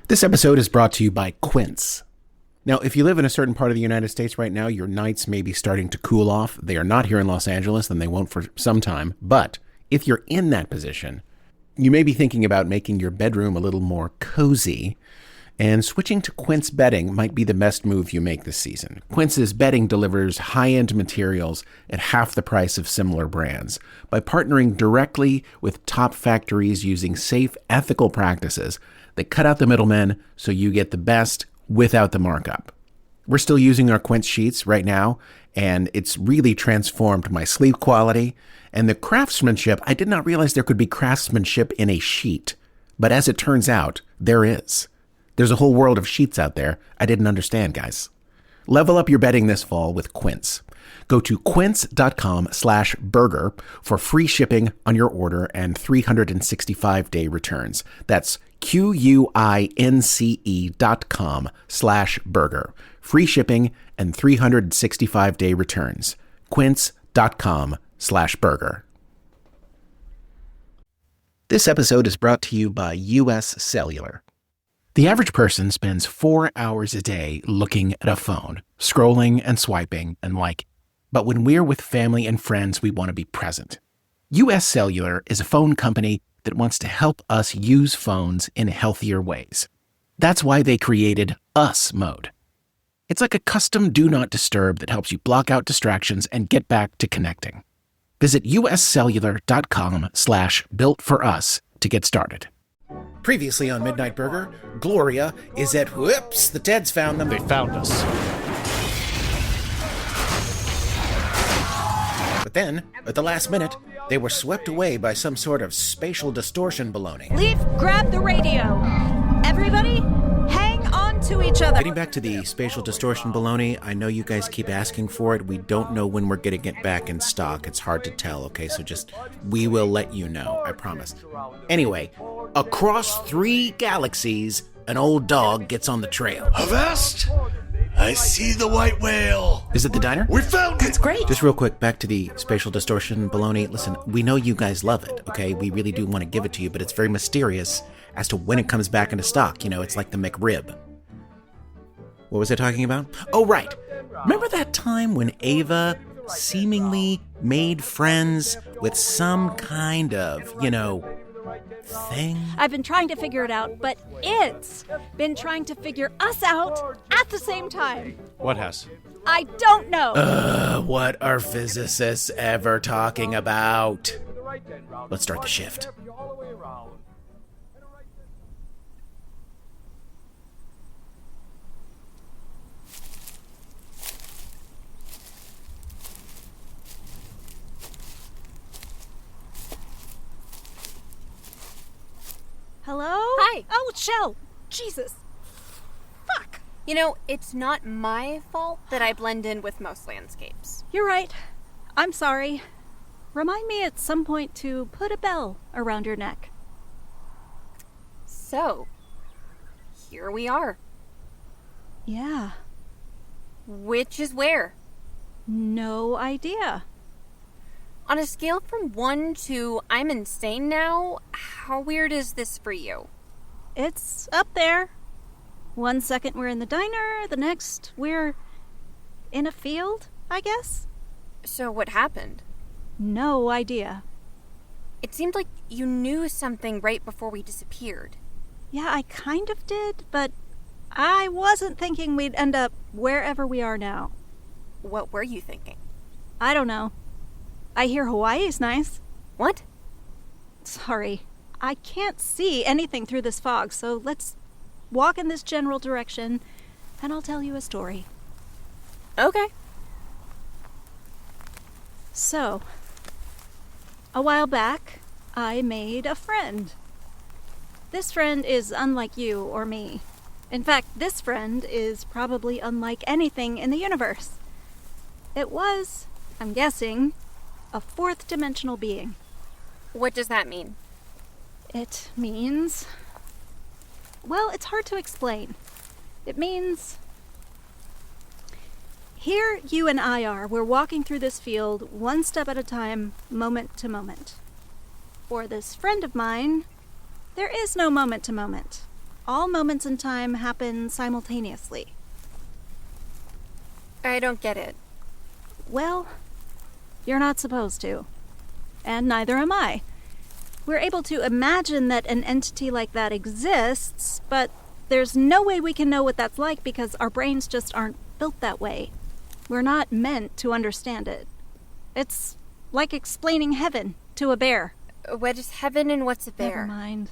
This episode is brought to you by Quince. Now, if you live in a certain part of the United States right now, your nights may be starting to cool off. They are not here in Los Angeles, and they won't for some time. But if you're in that position, you may be thinking about making your bedroom a little more cozy, and switching to Quince bedding might be the best move you make this season. Quince's bedding delivers high-end materials at half the price of similar brands. By partnering directly with top factories using safe, ethical practices, they cut out the middlemen so you get the best without the markup. We're still using our Quince sheets right now, and it's really transformed my sleep quality. And the craftsmanship, I did not realize there could be craftsmanship in a sheet. But as it turns out, there is. There's a whole world of sheets out there I didn't understand, guys. Level up your bedding this fall with Quince. Go to quince.com/burger for free shipping on your order and 365-day returns. That's QUINCE.com/burger. Free shipping and 365-day returns. Quince.com/burger. This episode is brought to you by US Cellular. The average person spends 4 hours a day looking at a phone, scrolling and swiping and liking. But when we're with family and friends, we want to be present. US Cellular is a phone company that wants to help us use phones in healthier ways. That's why they created Us Mode. It's like a custom Do Not Disturb that helps you block out distractions and get back to connecting. Visit uscellular.com/built-for-us to get started. Previously on Midnight Burger, Gloria is at whoops, the Teds found them. They found us. But then, at the last minute, they were swept away by some sort of spatial distortion baloney. Leif, grab the radio. Everybody, hang on to each other. Getting back to the spatial distortion baloney, I know you guys keep asking for it. We don't know when we're getting it back in stock. It's hard to tell, okay? So we will let you know, I promise. Anyway, across 3 galaxies, an old dog gets on the trail. Avast! I see the white whale. Is it the diner? We found it. It's great. Just real quick, back to the spatial distortion baloney. Listen, we know you guys love it, okay? We really do want to give it to you, but it's very mysterious as to when it comes back into stock. You know, it's like the McRib. What was I talking about? Oh, right. Remember that time when Ava seemingly made friends with some kind of, thing? I've been trying to figure it out, but it's been trying to figure us out at the same time. What has? I don't know. What are physicists ever talking about? Let's start the shift. Hello? Hi. Oh, Shel. Jesus. Fuck. It's not my fault that I blend in with most landscapes. You're right. I'm sorry. Remind me at some point to put a bell around your neck. So, here we are. Yeah. Which is where? No idea. On a scale from 1 to I'm insane now, how weird is this for you? It's up there. 1 second we're in the diner, the next we're in a field, I guess? So what happened? No idea. It seemed like you knew something right before we disappeared. Yeah, I kind of did, but I wasn't thinking we'd end up wherever we are now. What were you thinking? I don't know. I hear Hawaii's nice. What? Sorry. I can't see anything through this fog, so let's walk in this general direction, and I'll tell you a story. Okay. So, a while back, I made a friend. This friend is unlike you or me. In fact, this friend is probably unlike anything in the universe. It was, I'm guessing, a 4th-dimensional being. What does that mean? It means... well, it's hard to explain. It means... here you and I are. We're walking through this field, one step at a time, moment to moment. For this friend of mine, there is no moment to moment. all moments in time happen simultaneously. I don't get it. Well, you're not supposed to. And neither am I. We're able to imagine that an entity like that exists, but there's no way we can know what that's like because our brains just aren't built that way. We're not meant to understand it. It's like explaining heaven to a bear. What is heaven and what's a bear? Never mind.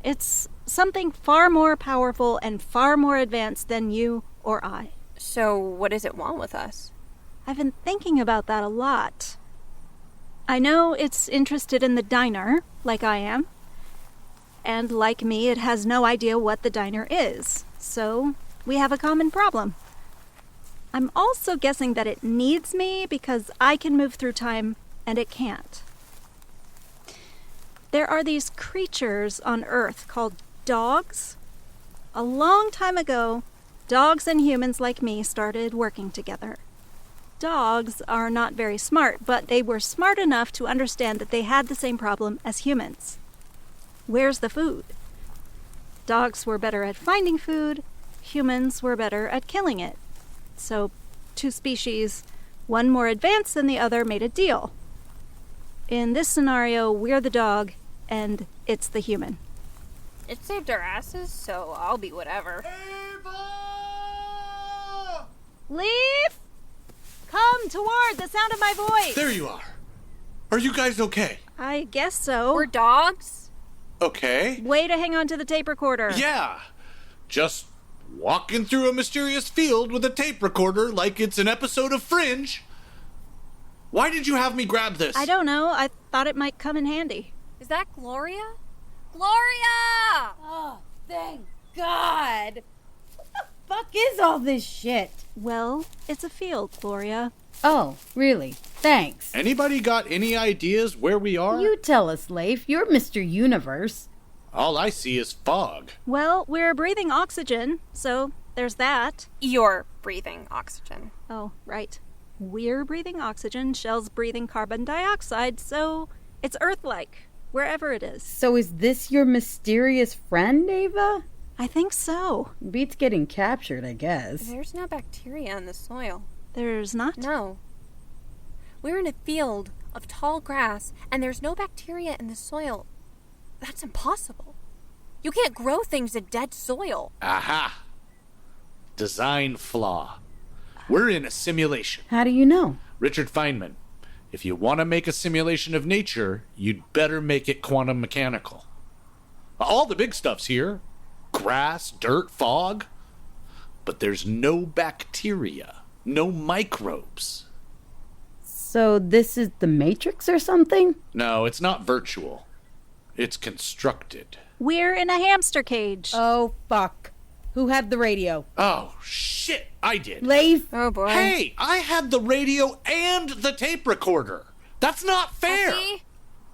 It's something far more powerful and far more advanced than you or I. So what does it want with us? I've been thinking about that a lot. I know it's interested in the diner, like I am. And like me, it has no idea what the diner is. So we have a common problem. I'm also guessing that it needs me because I can move through time and it can't. There are these creatures on Earth called dogs. A long time ago, dogs and humans like me started working together. Dogs are not very smart, but they were smart enough to understand that they had the same problem as humans. Where's the food? Dogs were better at finding food, humans were better at killing it. So, two species, one more advanced than the other, made a deal. In this scenario, we're the dog, and it's the human. It saved our asses, so I'll be whatever. Ava! Leif! Come toward the sound of my voice! There you are. Are you guys okay? I guess so. We're dogs? Okay. Way to hang on to the tape recorder. Yeah. Just walking through a mysterious field with a tape recorder like it's an episode of Fringe. Why did you have me grab this? I don't know. I thought it might come in handy. Is that Gloria? Gloria! Oh, thank God. What the fuck is all this shit? Well, it's a field, Gloria. Oh, really? Thanks. Anybody got any ideas where we are? You tell us, Leif. You're Mr. Universe. All I see is fog. Well, we're breathing oxygen, so there's that. You're breathing oxygen. Oh, right. We're breathing oxygen, Shel's breathing carbon dioxide, so it's Earth-like, wherever it is. So is this your mysterious friend, Ava? I think so. Beats getting captured, I guess. There's no bacteria in the soil. There's not? No. We're in a field of tall grass, and there's no bacteria in the soil. That's impossible. You can't grow things in dead soil. Aha. Design flaw. We're in a simulation. How do you know? Richard Feynman, if you want to make a simulation of nature, you'd better make it quantum mechanical. All the big stuff's here. Grass, dirt, fog. But there's no bacteria. No microbes. So this is the Matrix or something? No, it's not virtual. It's constructed. We're in a hamster cage. Oh, fuck. Who had the radio? Oh, shit, I did. Leif? Oh, boy. Hey, I had the radio and the tape recorder. That's not fair. Effie?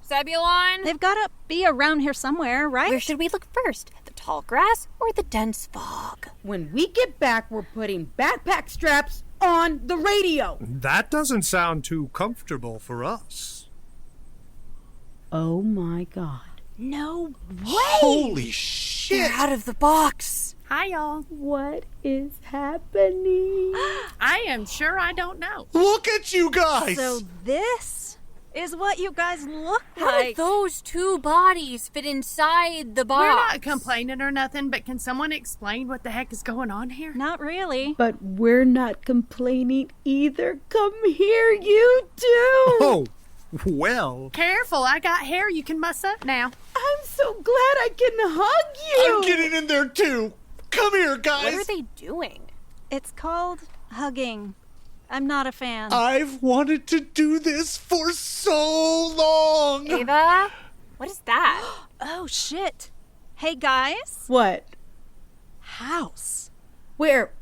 Zebulon? They've got to be around here somewhere, right? Where should we look first? The tall grass or the dense fog? When we get back, we're putting backpack straps on the radio. That doesn't sound too comfortable for us. Oh my God. No way! Holy shit! They're out of the box. Hi, y'all. What is happening? I am sure I don't know. Look at you guys! So this is what you guys look How did like. those two bodies fit inside the box? We're not complaining or nothing, but can someone explain what the heck is going on here? Not really. But we're not complaining either. Come here, you two. Oh, well. Careful, I got hair you can muss up now. I'm so glad I can hug you. I'm getting in there too. Come here, guys. What are they doing? It's called hugging. I'm not a fan. I've wanted to do this for so long. Ava? What is that? Oh, shit. Hey, guys. What? House. Where?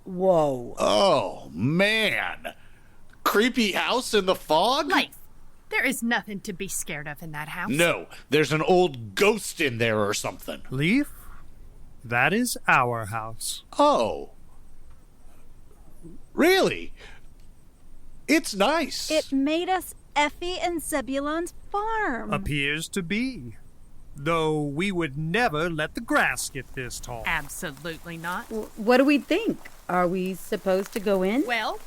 Whoa. Oh, man. Creepy house in the fog? Leif, there is nothing to be scared of in that house. No, there's an old ghost in there or something. Leif, that is our house. Oh. Really? It's nice. It made us Effie and Zebulon's farm. Appears to be. Though we would never let the grass get this tall. Absolutely not. What do we think? Are we supposed to go in? Well,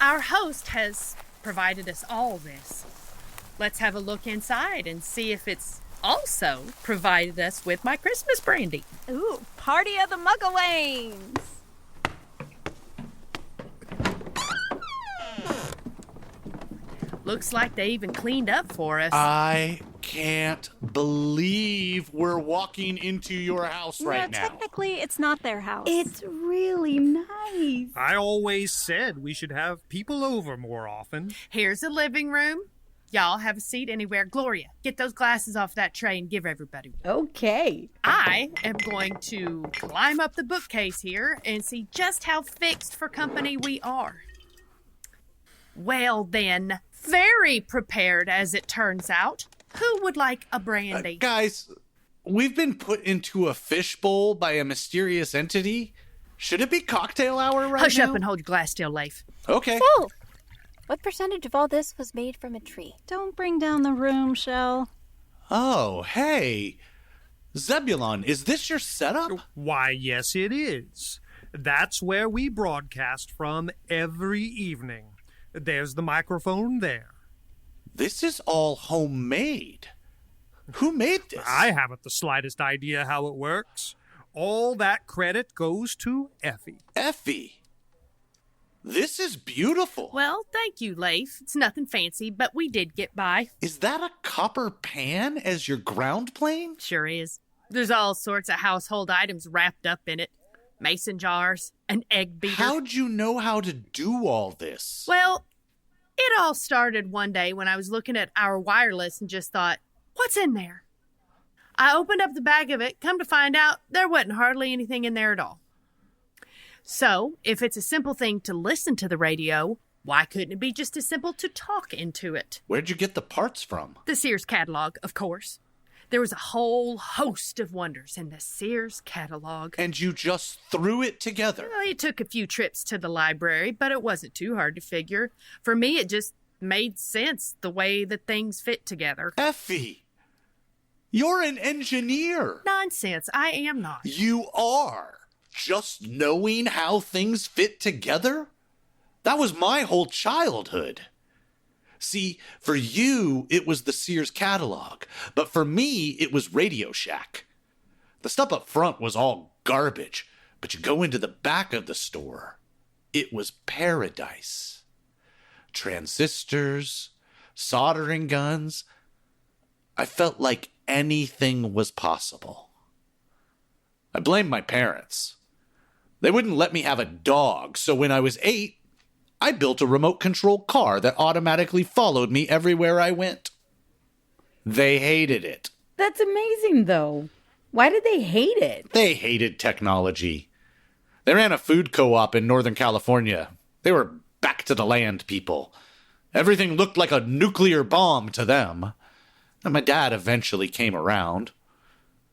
our host has provided us all this. Let's have a look inside and see if it's also provided us with my Christmas brandy. Ooh, party of the Mucklewains! Looks like they even cleaned up for us. I can't believe we're walking into your house right now. Technically, it's not their house. It's really nice. I always said we should have people over more often. Here's the living room. Y'all have a seat anywhere. Gloria, get those glasses off that tray and give everybody one. Okay. I am going to climb up the bookcase here and see just how fixed for company we are. Well then, very prepared as it turns out. Who would like a brandy? Guys, we've been put into a fishbowl by a mysterious entity. Should it be cocktail hour right Hush now? up and hold your glass still, Leif. Okay. So, what percentage of all this was made from a tree? Don't bring down the room, Shel. Oh, hey. Zebulon, is this your setup? Why, yes, it is. That's where we broadcast from every evening. There's the microphone there. This is all homemade. Who made this? I haven't the slightest idea how it works. All that credit goes to Effie. Effie. This is beautiful. Well, thank you, Leif. It's nothing fancy, but we did get by. Is that a copper pan as your ground plane? Sure is. There's all sorts of household items wrapped up in it. Mason jars, an egg beater. How'd you know how to do all this? Well, it all started one day when I was looking at our wireless and just thought, what's in there? I opened up the bag of it, come to find out there wasn't hardly anything in there at all. So, if it's a simple thing to listen to the radio, why couldn't it be just as simple to talk into it? Where'd you get the parts from? The Sears catalog, of course. There was a whole host of wonders in the Sears catalog. And you just threw it together. Well, it took a few trips to the library, but it wasn't too hard to figure. For me, it just made sense the way that things fit together. Effie, you're an engineer. Nonsense, I am not. You are. Just knowing how things fit together? That was my whole childhood. See, for you, it was the Sears catalog, but for me, it was Radio Shack. The stuff up front was all garbage, but you go into the back of the store, it was paradise. Transistors, soldering guns. I felt like anything was possible. I blamed my parents. They wouldn't let me have a dog, so when I was 8, I built a remote control car that automatically followed me everywhere I went. They hated it. That's amazing, though. Why did they hate it? They hated technology. They ran a food co-op in Northern California. They were back to the land people. Everything looked like a nuclear bomb to them. And my dad eventually came around.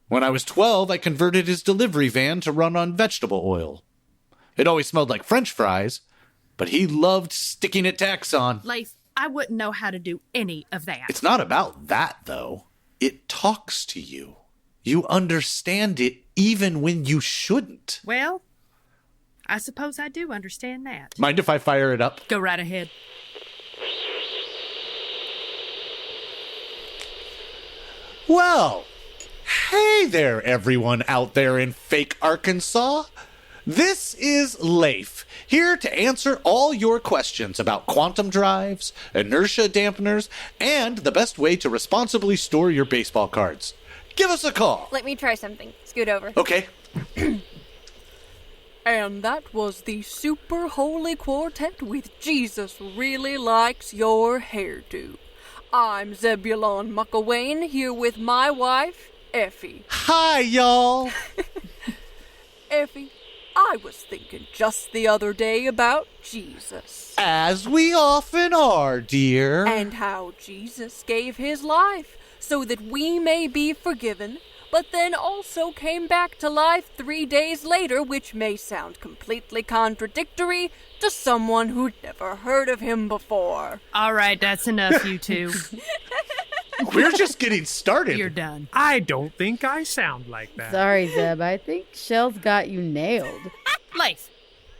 When I was 12, I converted his delivery van to run on vegetable oil. It always smelled like French fries, but he loved sticking it to Exxon. Leif, I wouldn't know how to do any of that. It's not about that, though. It talks to you. You understand it even when you shouldn't. Well, I suppose I do understand that. Mind if I fire it up? Go right ahead. Well, hey there, everyone out there in fake Arkansas. This is Leif, here to answer all your questions about quantum drives, inertia dampeners, and the best way to responsibly store your baseball cards. Give us a call. Let me try something. Scoot over. Okay. And that was the Super Holy Quartet with Jesus Really Likes Your Hairdo. I'm Zebulon Mucklewain, here with my wife, Effie. Hi, y'all. Effie, I was thinking just the other day about Jesus. As we often are, dear. And how Jesus gave his life so that we may be forgiven, but then also came back to life 3 days later, which may sound completely contradictory to someone who'd never heard of him before. All right, that's enough, you two. We're just getting started. You're done. I don't think I sound like that. Sorry, Zeb. I think Shel's got you nailed. Leif,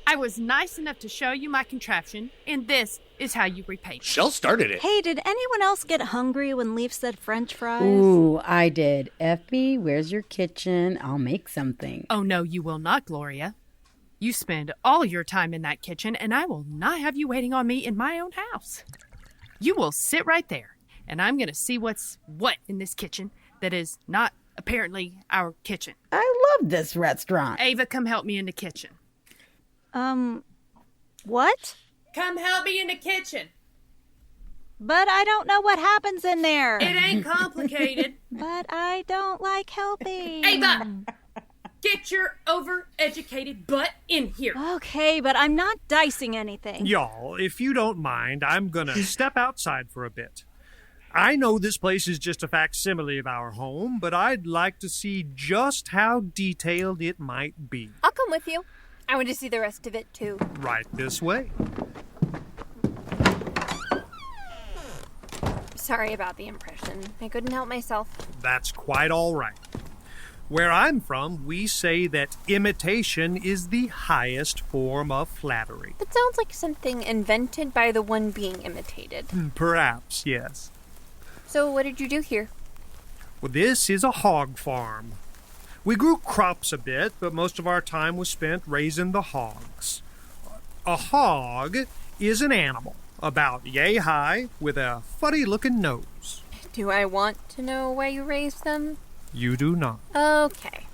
I was nice enough to show you my contraption, and this is how you repay me. Shel started it. Hey, did anyone else get hungry when Leif said French fries? Ooh, I did. Effie, where's your kitchen? I'll make something. Oh, no, you will not, Gloria. You spend all your time in that kitchen, and I will not have you waiting on me in my own house. You will sit right there, and I'm going to see what's what in this kitchen that is not apparently our kitchen. I love this restaurant. Ava, come help me in the kitchen. What? Come help me in the kitchen. But I don't know what happens in there. It ain't complicated. But I don't like helping. Ava! Get your overeducated butt in here. Okay, but I'm not dicing anything. Y'all, if you don't mind, I'm gonna step outside for a bit. I know this place is just a facsimile of our home, but I'd like to see just how detailed it might be. I'll come with you. I want to see the rest of it, too. Right this way. Sorry about the impression. I couldn't help myself. That's quite all right. Where I'm from, we say that imitation is the highest form of flattery. That sounds like something invented by the one being imitated. Perhaps, yes. So what did you do here? Well, this is a hog farm. We grew crops a bit, but most of our time was spent raising the hogs. A hog is an animal about yay high with a funny-looking nose. Do I want to know why you raised them? You do not. Okay.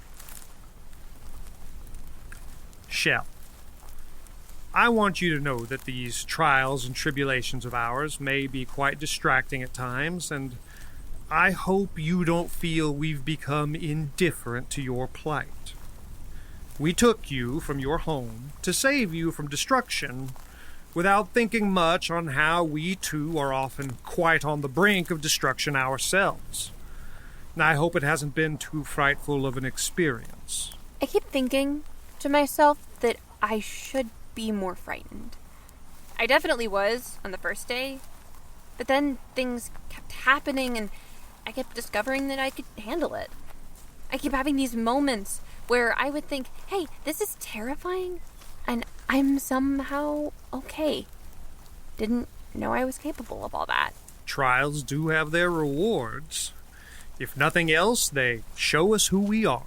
Shel, I want you to know that these trials and tribulations of ours may be quite distracting at times, and I hope you don't feel we've become indifferent to your plight. We took you from your home to save you from destruction without thinking much on how we too are often quite on the brink of destruction ourselves. I hope it hasn't been too frightful of an experience. I keep thinking to myself that I should be more frightened. I definitely was on the first day, but then things kept happening and I kept discovering that I could handle it. I keep having these moments where I would think, hey, this is terrifying, and I'm somehow okay. Didn't know I was capable of all that. Trials do have their rewards. If nothing else, they show us who we are.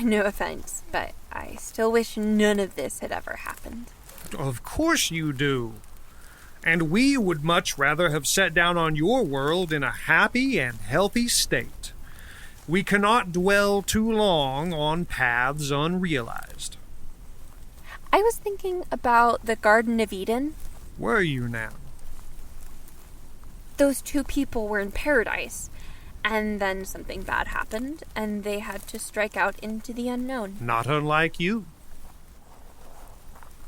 No offense, but I still wish none of this had ever happened. Of course you do. And we would much rather have set down on your world in a happy and healthy state. We cannot dwell too long on paths unrealized. I was thinking about the Garden of Eden. Were you now? Those two people were in paradise, and then something bad happened, and they had to strike out into the unknown. Not unlike you.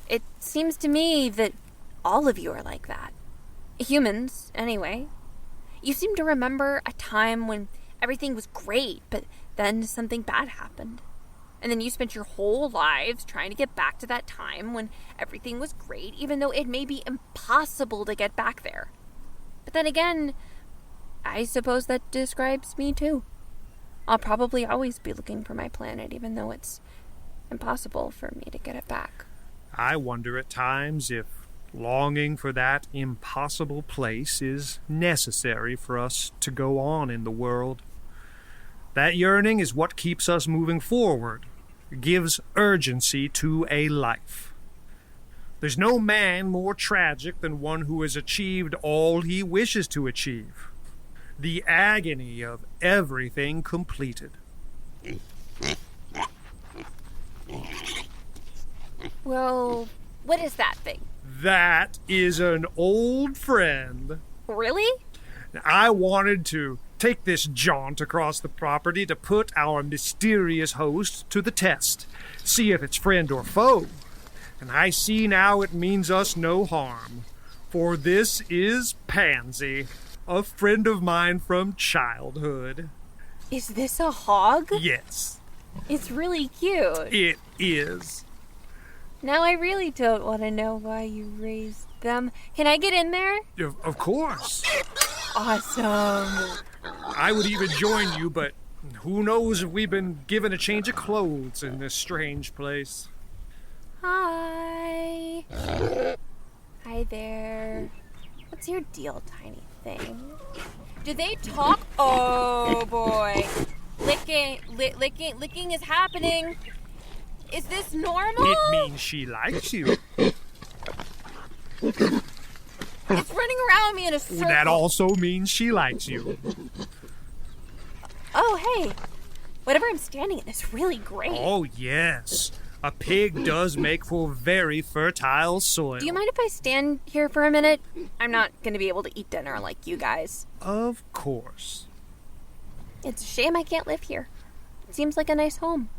It seems to me that all of you are like that. Humans, anyway. You seem to remember a time when everything was great, but then something bad happened. And then you spent your whole lives trying to get back to that time when everything was great, even though it may be impossible to get back there. But then again, I suppose that describes me too. I'll probably always be looking for my planet, even though it's impossible for me to get it back. I wonder at times if longing for that impossible place is necessary for us to go on in the world. That yearning is what keeps us moving forward, gives urgency to a life. There's no man more tragic than one who has achieved all he wishes to achieve. The agony of everything completed. Well, what is that thing? That is an old friend. Really? I wanted to take this jaunt across the property to put our mysterious host to the test, see if it's friend or foe. And I see now it means us no harm, for this is Pansy, a friend of mine from childhood. Is this a hog? Yes, It's really cute. it is. Now I really don't want to know why you raised them. Can I get in there? Of course. awesome. I would even join you, but who knows if we've been given a change of clothes in this strange place. Hi. Hi there. What's your deal, tiny thing? Do they talk? Oh boy. Licking is happening. Is this normal? It means she likes you. It's running around me in a circle. That also means she likes you. Oh, hey. Whatever I'm standing in is really great. Oh, yes. A pig does make for very fertile soil. Do you mind if I stand here for a minute? I'm not going to be able to eat dinner like you guys. Of course. It's a shame I can't live here. It seems like a nice home.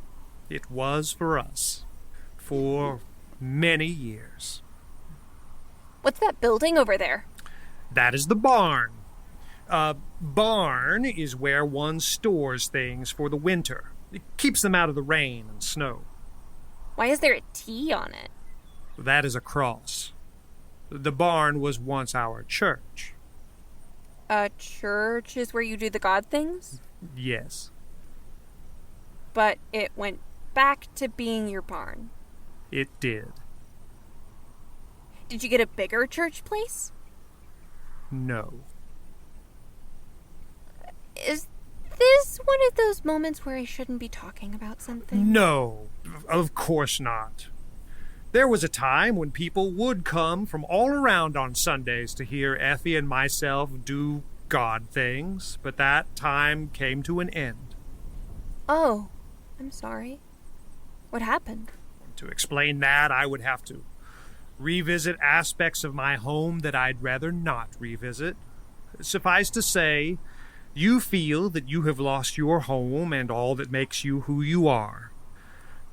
It was for us. For many years. What's that building over there? That is the barn. A barn is where one stores things for the winter. It keeps them out of the rain and snow. Why is there a T on it? That is a cross. The barn was once our church. A church is where you do the god things? Yes. But it went back to being your barn. It did. Did you get a bigger church place? No. Is this one of those moments where I shouldn't be talking about something? No, of course not. There was a time when people would come from all around on Sundays to hear Effie and myself do God things, but that time came to an end. Oh, I'm sorry. What happened? To explain that, I would have to revisit aspects of my home that I'd rather not revisit. Suffice to say, you feel that you have lost your home and all that makes you who you are.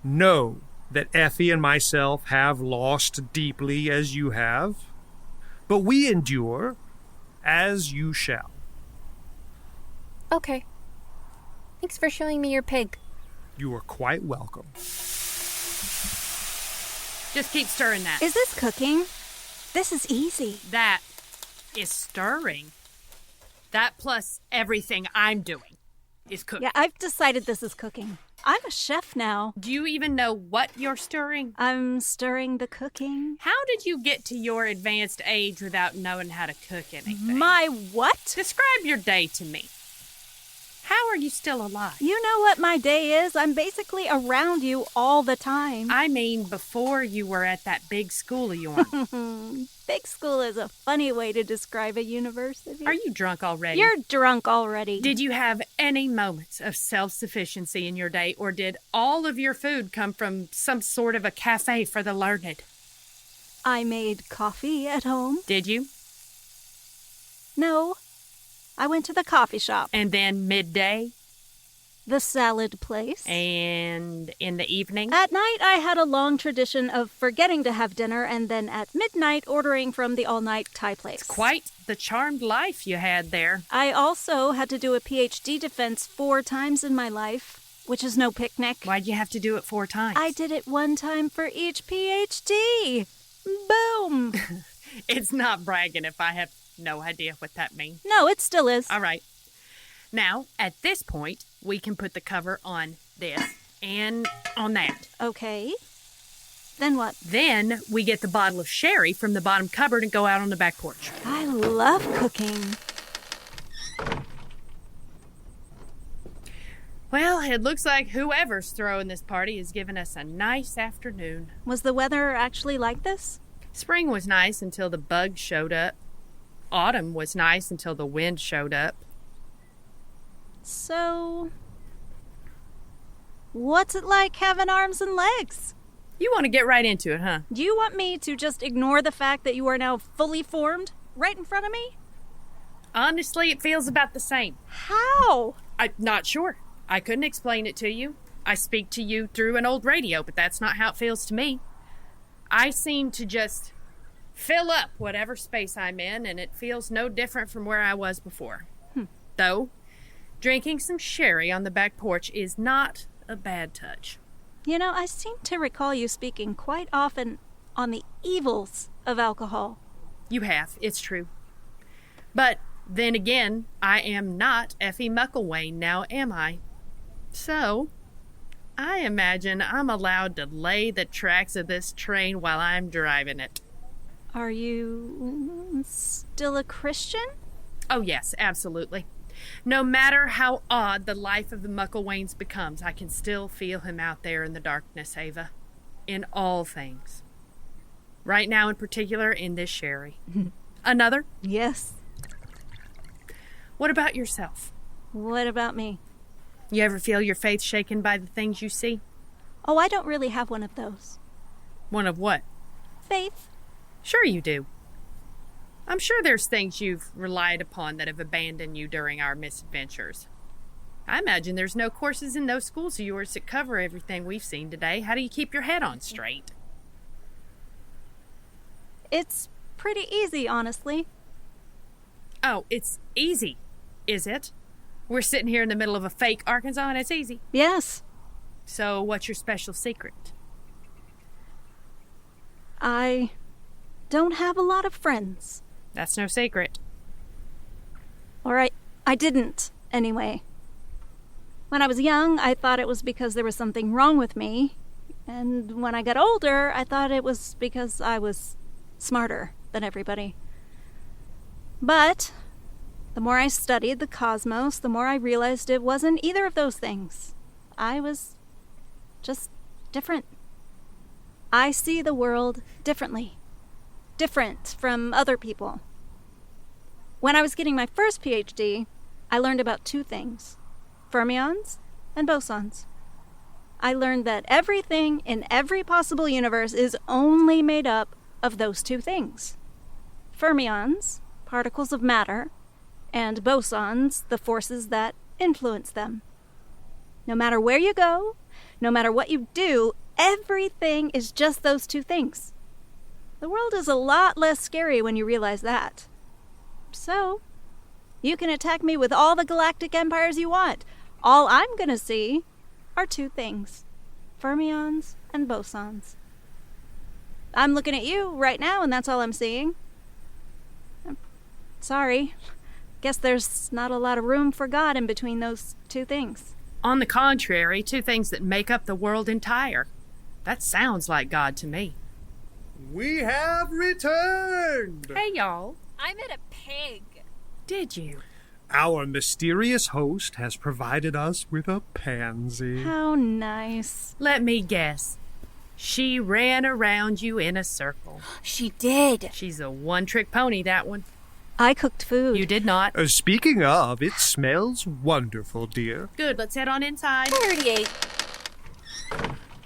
Know that Effie and myself have lost deeply as you have, but we endure as you shall. Okay. Thanks for showing me your pig. You are quite welcome. Just keep stirring that. Is this cooking? This is easy. That is stirring. That plus everything I'm doing is cooking. Yeah, I've decided this is cooking. I'm a chef now. Do you even know what you're stirring? I'm stirring the cooking. How did you get to your advanced age without knowing how to cook anything? My what? Describe your day to me. How are you still alive? You know what my day is? I'm basically around you all the time. I mean, before you were at that big school of yours. Big school is a funny way to describe a university. Are you drunk already? You're drunk already. Did you have any moments of self-sufficiency in your day, or did all of your food come from some sort of a cafe for the learned? I made coffee at home. Did you? No. I went to the coffee shop. And then midday? The salad place. And in the evening? At night, I had a long tradition of forgetting to have dinner and then at midnight ordering from the all-night Thai place. It's quite the charmed life you had there. I also had to do a PhD defense 4 times in my life, which is no picnic. Why'd you have to do it 4 times? I did it 1 time for each PhD. Boom. It's not bragging if I have no idea what that means. No, it still is. All right. Now, at this point, we can put the cover on this and on that. Okay. Then what? Then we get the bottle of sherry from the bottom cupboard and go out on the back porch. I love cooking. Well, it looks like whoever's throwing this party is giving us a nice afternoon. Was the weather actually like this? Spring was nice until the bugs showed up. Autumn was nice until the wind showed up. So, what's it like having arms and legs? You want to get right into it, huh? Do you want me to just ignore the fact that you are now fully formed right in front of me? Honestly, it feels about the same. How? I'm not sure. I couldn't explain it to you. I speak to you through an old radio, but that's not how it feels to me. I seem to just fill up whatever space I'm in, and it feels no different from where I was before. Though, drinking some sherry on the back porch is not a bad touch. You know, I seem to recall you speaking quite often on the evils of alcohol. You have, it's true. But Then again, I am not Effie Mucklewain now, am I? So, I imagine I'm allowed to lay the tracks of this train while I'm driving it. Are you still a Christian? Oh, yes, absolutely. No matter how odd the life of the Mucklewains becomes, I can still feel him out there in the darkness, Ava. In all things. Right now in particular, in this sherry. Another? Yes. What about yourself? What about me? You ever feel your faith shaken by the things you see? Oh, I don't really have one of those. One of what? Faith. Sure you do. I'm sure there's things you've relied upon that have abandoned you during our misadventures. I imagine there's no courses in those schools of yours that cover everything we've seen today. How do you keep your head on straight? It's pretty easy, honestly. Oh, it's easy, is it? We're sitting here in the middle of a fake Arkansas and it's easy. Yes. So what's your special secret? I don't have a lot of friends. That's no secret. Or I didn't, anyway. When I was young, I thought it was because there was something wrong with me. And when I got older, I thought it was because I was smarter than everybody. But the more I studied the cosmos, the more I realized it wasn't either of those things. I was just different. I see the world differently. Different from other people. When I was getting my first PhD, I learned about two things: fermions and bosons. I learned that everything in every possible universe is only made up of those two things. Fermions, particles of matter, and bosons, the forces that influence them. No matter where you go, no matter what you do, everything is just those two things. The world is a lot less scary when you realize that. So, you can attack me with all the galactic empires you want. All I'm gonna see are two things: fermions and bosons. I'm looking at you right now, and that's all I'm seeing. Sorry. Guess there's not a lot of room for God in between those two things. On the contrary, two things that make up the world entire. That sounds like God to me. We have returned! Hey, y'all. I met a pig. Did you? Our mysterious host has provided us with a pansy. How nice. Let me guess. She ran around you in a circle. She did. She's a one-trick pony, that one. I cooked food. You did not. Speaking of, it smells wonderful, dear. Good, let's head on inside. 38.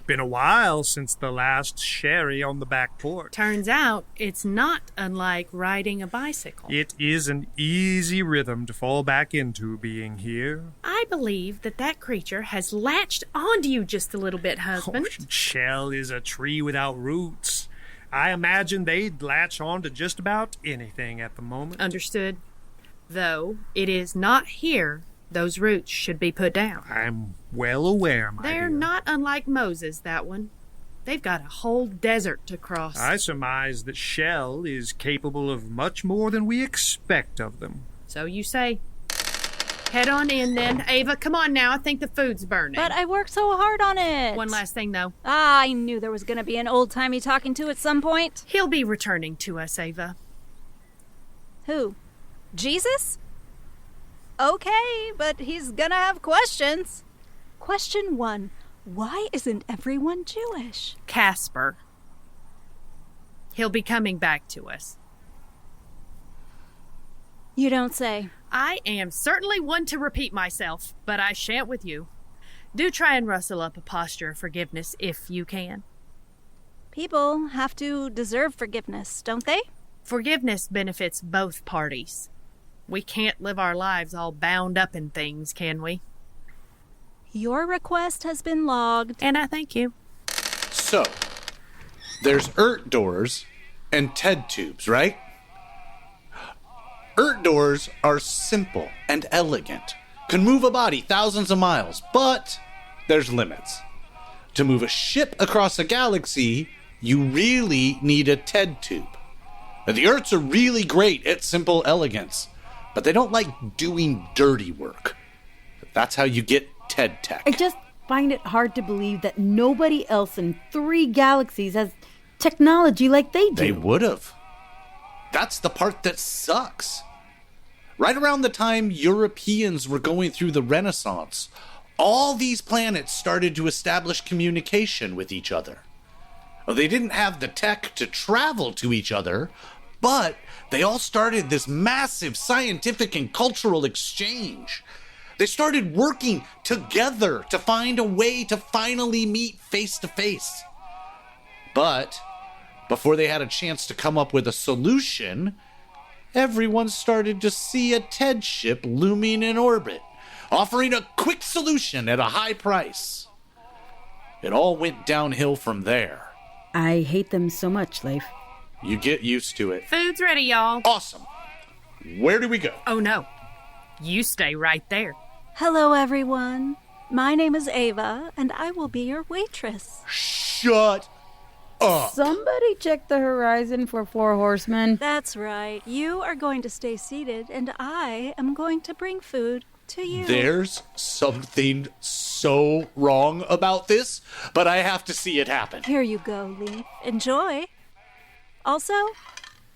Been a while since the last sherry on the back porch. Turns out, it's not unlike riding a bicycle. It is an easy rhythm to fall back into being here. I believe that creature has latched onto you just a little bit, husband. Shel is a tree without roots. I imagine they'd latch on to just about anything at the moment. Understood. Though it is not here those roots should be put down. I'm well aware, my They're dear. not unlike Moses, that one. They've got a whole desert to cross. I surmise that Shel is capable of much more than we expect of them. So you say. Head on in, then. Ava, come on now. I think the food's burning. But I worked so hard on it. One last thing, though. I knew there was going to be an old-timey talking to at some point. He'll be returning to us, Ava. Who? Jesus? Okay, but he's gonna have questions. Question 1. Why isn't everyone Jewish? Caspar. He'll be coming back to us. You don't say. I am certainly one to repeat myself, but I shan't with you. Do try and rustle up a posture of forgiveness if you can. People have to deserve forgiveness, don't they? Forgiveness benefits both parties. We can't live our lives all bound up in things, can we? Your request has been logged. And I thank you. So, there's doors and TED tubes, right? Doors are simple and elegant, can move a body thousands of miles, but there's limits. To move a ship across a galaxy, you really need a TED tube. The Earths are really great at simple elegance, but they don't like doing dirty work. That's how you get Ted Tech. I just find it hard to believe that nobody else in 3 galaxies has technology like they do. They would have. That's the part that sucks. Right around the time Europeans were going through the Renaissance, all these planets started to establish communication with each other. Well, they didn't have the tech to travel to each other, but they all started this massive scientific and cultural exchange. They started working together to find a way to finally meet face to face. But before they had a chance to come up with a solution, everyone started to see a TED ship looming in orbit, offering a quick solution at a high price. It all went downhill from there. I hate them so much, Leif. You get used to it. Food's ready, y'all. Awesome. Where do we go? Oh, no. You stay right there. Hello, everyone. My name is Ava, and I will be your waitress. Shut up. Somebody check the horizon for 4 horsemen. That's right. You are going to stay seated, and I am going to bring food to you. There's something so wrong about this, but I have to see it happen. Here you go, Leif. Enjoy. Also,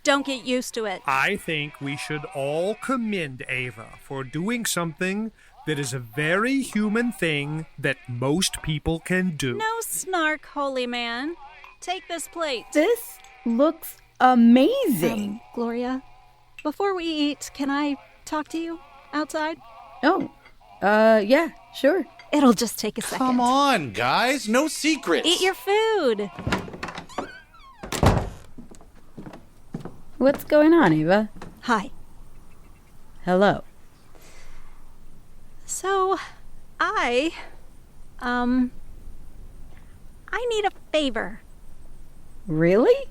don't get used to it. I think we should all commend Ava for doing something that is a very human thing that most people can do. No snark, holy man. Take this plate. This looks amazing. Gloria, before we eat, can I talk to you outside? Oh, yeah, sure. It'll just take a second. Come on, guys. No secrets. Eat your food. What's going on, Ava? Hi. Hello. So, I need a favor. Really?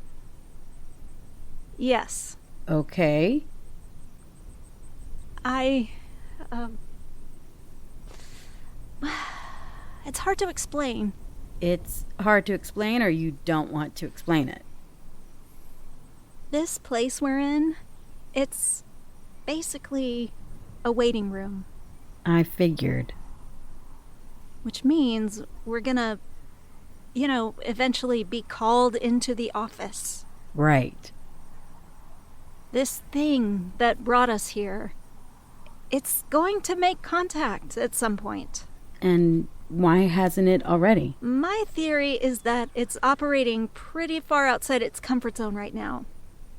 Yes. Okay. It's hard to explain. It's hard to explain, or you don't want to explain it? This place we're in, it's basically a waiting room. I figured. Which means we're gonna, eventually be called into the office. Right. This thing that brought us here, it's going to make contact at some point. And why hasn't it already? My theory is that it's operating pretty far outside its comfort zone right now.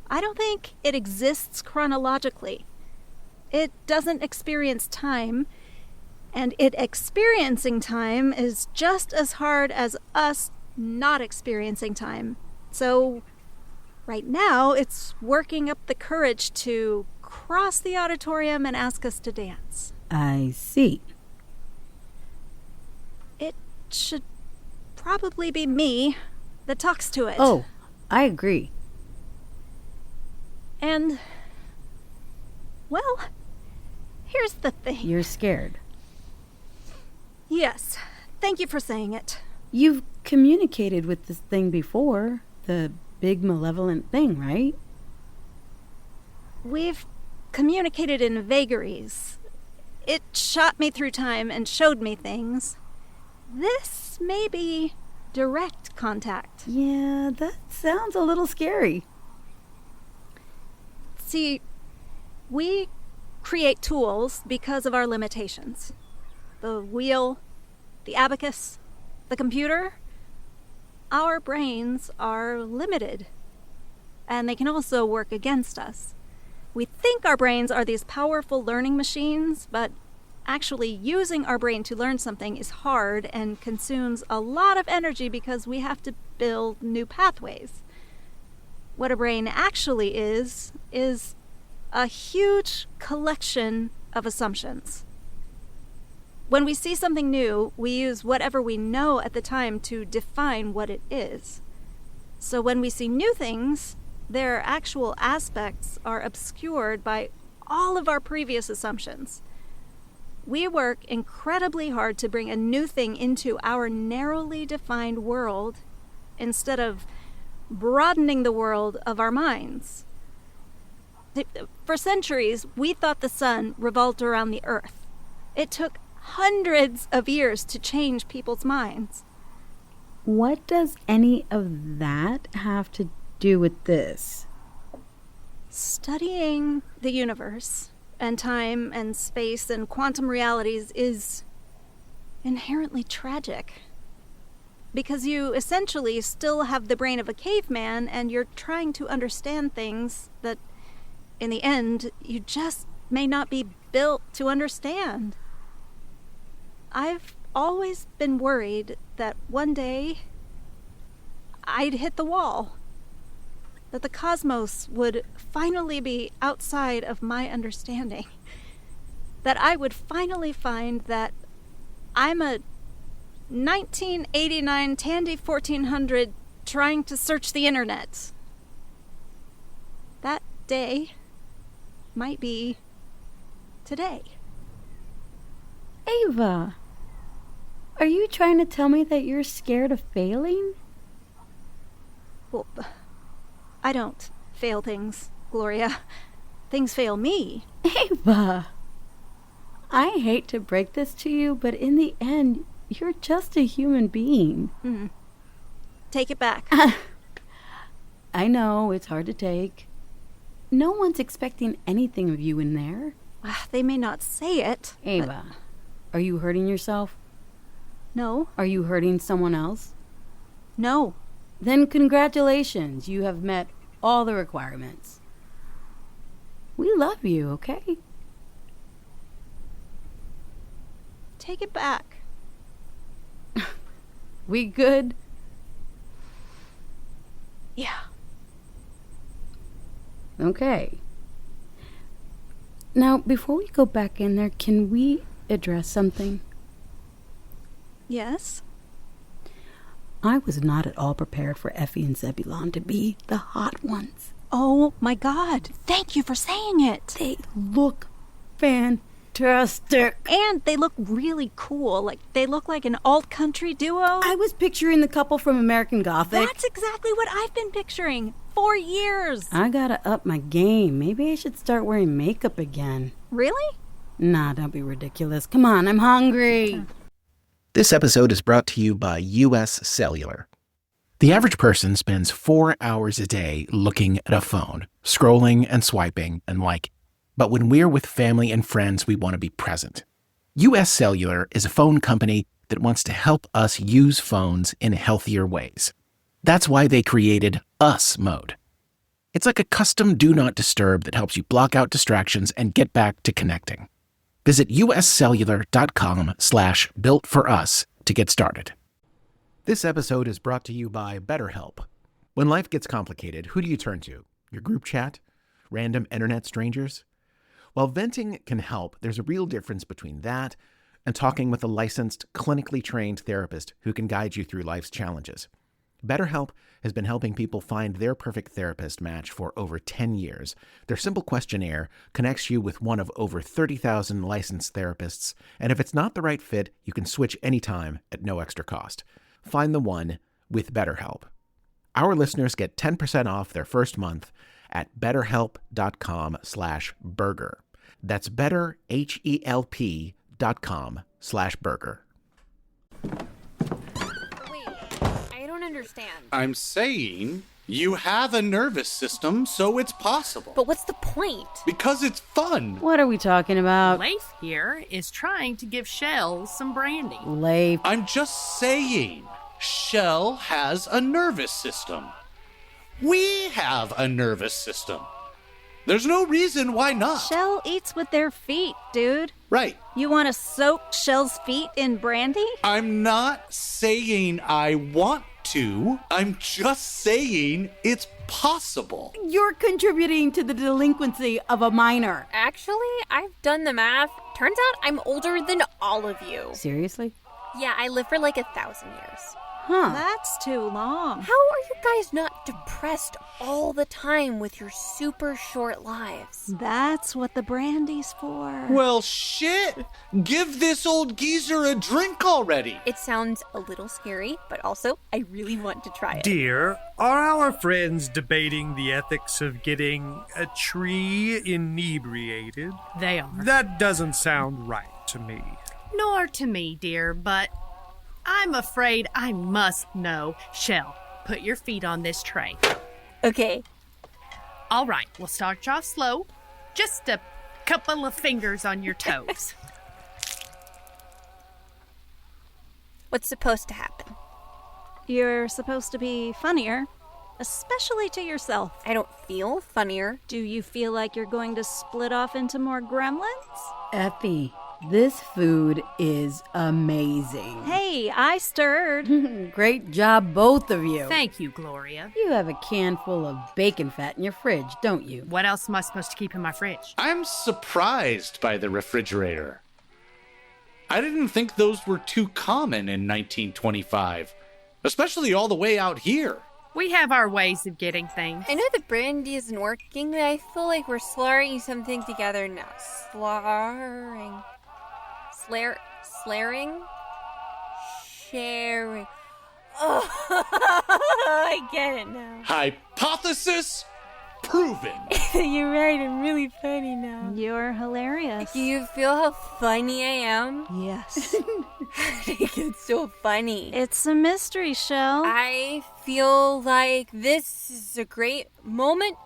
I don't think it exists chronologically. It doesn't experience time, and it experiencing time is just as hard as us not experiencing time. So, right now, it's working up the courage to cross the auditorium and ask us to dance. I see. It should probably be me that talks to it. Oh, I agree. And, well, here's the thing. You're scared. Yes, thank you for saying it. You've communicated with this thing before, the big malevolent thing, right? We've communicated in vagaries. It shot me through time and showed me things. This may be direct contact. Yeah, that sounds a little scary. See, we create tools because of our limitations. The wheel, the abacus, the computer. Our brains are limited, and they can also work against us. We think our brains are these powerful learning machines, but actually using our brain to learn something is hard and consumes a lot of energy because we have to build new pathways. What a brain actually is a huge collection of assumptions. When we see something new, we use whatever we know at the time to define what it is. So when we see new things, their actual aspects are obscured by all of our previous assumptions. We work incredibly hard to bring a new thing into our narrowly defined world instead of broadening the world of our minds. For centuries, we thought the sun revolved around the Earth. It took hundreds of years to change people's minds. What does any of that have to do with this? Studying the universe and time and space and quantum realities is inherently tragic. Because you essentially still have the brain of a caveman and you're trying to understand things that, in the end, you just may not be built to understand. I've always been worried that one day I'd hit the wall. That the cosmos would finally be outside of my understanding. That I would finally find that I'm a 1989 Tandy 1400 trying to search the internet. That day might be today. Ava, are you trying to tell me that you're scared of failing? Well, I don't fail things, Gloria. Things fail me. Ava, I hate to break this to you, but in the end, you're just a human being. Take it back. I know, it's hard to take. No one's expecting anything of you in there. They may not say it. Ava, are you hurting yourself? No. Are you hurting someone else? No. Then congratulations, you have met all the requirements. We love you, okay? Take it back. We good? Yeah. Okay. Now, before we go back in there, can we address something? Yes? I was not at all prepared for Effie and Zebulon to be the hot ones. Oh my God. Thank you for saying it. They look fantastic. And they look really cool. Like, they look like an alt-country duo. I was picturing the couple from American Gothic. That's exactly what I've been picturing for years. I gotta up my game. Maybe I should start wearing makeup again. Really? Nah, don't be ridiculous. Come on, I'm hungry. This episode is brought to you by U.S. Cellular. The average person spends 4 hours a day looking at a phone, scrolling and swiping and liking. But when we're with family and friends, we want to be present. U.S. Cellular is a phone company that wants to help us use phones in healthier ways. That's why they created Us Mode. It's like a custom Do Not Disturb that helps you block out distractions and get back to connecting. Visit uscellular.com/builtforus to get started. This episode is brought to you by BetterHelp. When life gets complicated, who do you turn to? Your group chat? Random internet strangers? While venting can help, there's a real difference between that and talking with a licensed, clinically trained therapist who can guide you through life's challenges. BetterHelp has been helping people find their perfect therapist match for over 10 years. Their simple questionnaire connects you with one of over 30,000 licensed therapists, and if it's not the right fit, you can switch anytime at no extra cost. Find the one with BetterHelp. Our listeners get 10% off their first month at betterhelp.com/burger. That's betterhelp.com/burger. I don't understand. I'm saying you have a nervous system, so it's possible. But what's the point? Because it's fun. What are we talking about? Leif here is trying to give Shel some brandy. Leif. I'm just saying, Shel has a nervous system. We have a nervous system. There's no reason why not. Shel eats with their feet, dude. Right. You want to soak Shel's feet in brandy? I'm not saying I want to. I'm just saying it's possible. You're contributing to the delinquency of a minor. Actually, I've done the math. Turns out I'm older than all of you. Seriously? Yeah, I live for like 1,000 years. Huh. That's too long. How are you guys not depressed all the time with your super short lives? That's what the brandy's for. Well, shit! Give this old geezer a drink already! It sounds a little scary, but also I really want to try it. Dear, are our friends debating the ethics of getting a tree inebriated? They are. That doesn't sound right to me. Nor to me, dear, but I'm afraid I must know. Shel, put your feet on this tray. Okay. All right, we'll start you off slow. Just a couple of fingers on your toes. What's supposed to happen? You're supposed to be funnier, especially to yourself. I don't feel funnier. Do you feel like you're going to split off into more gremlins? Effie, this food is amazing. Hey, I stirred. Great job, both of you. Thank you, Gloria. You have a can full of bacon fat in your fridge, don't you? What else am I supposed to keep in my fridge? I'm surprised by the refrigerator. I didn't think those were too common in 1925, especially all the way out here. We have our ways of getting things. I know the brandy isn't working, but I feel like we're slurring something together now. Slurring. Slaring? Sharing. Oh, I get it now. Hypothesis proven. You're right, I'm really funny now. You're hilarious. Do you feel how funny I am? Yes. I think it's so funny. It's a mystery, Shel. I feel like this is a great moment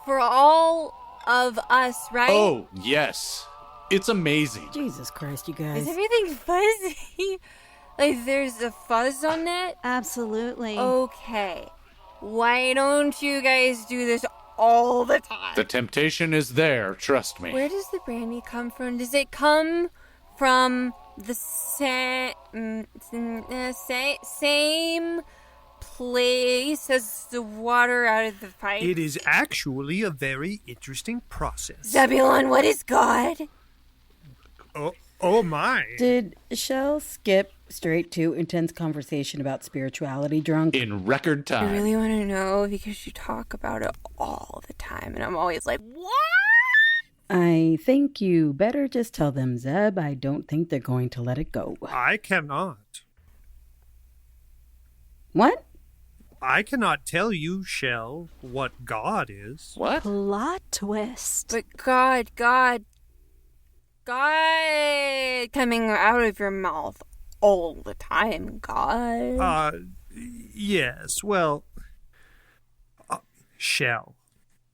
for all of us, right? Oh, yes. It's amazing. Jesus Christ, you guys. Is everything fuzzy? Like there's a fuzz on it? Absolutely. Okay. Why don't you guys do this all the time? The temptation is there, trust me. Where does the brandy come from? Does it come from the same place as the water out of the pipe? It is actually a very interesting process. Zebulon, what is God? Oh my. Did Shel skip straight to intense conversation about spirituality drunk? In record time. I really want to know because you talk about it all the time, and I'm always like, what? I think you better just tell them, Zeb. I don't think they're going to let it go. I cannot. What? I cannot tell you, Shel, what God is. What? Plot twist. But God coming out of your mouth all the time, God. Yes, well, Shel,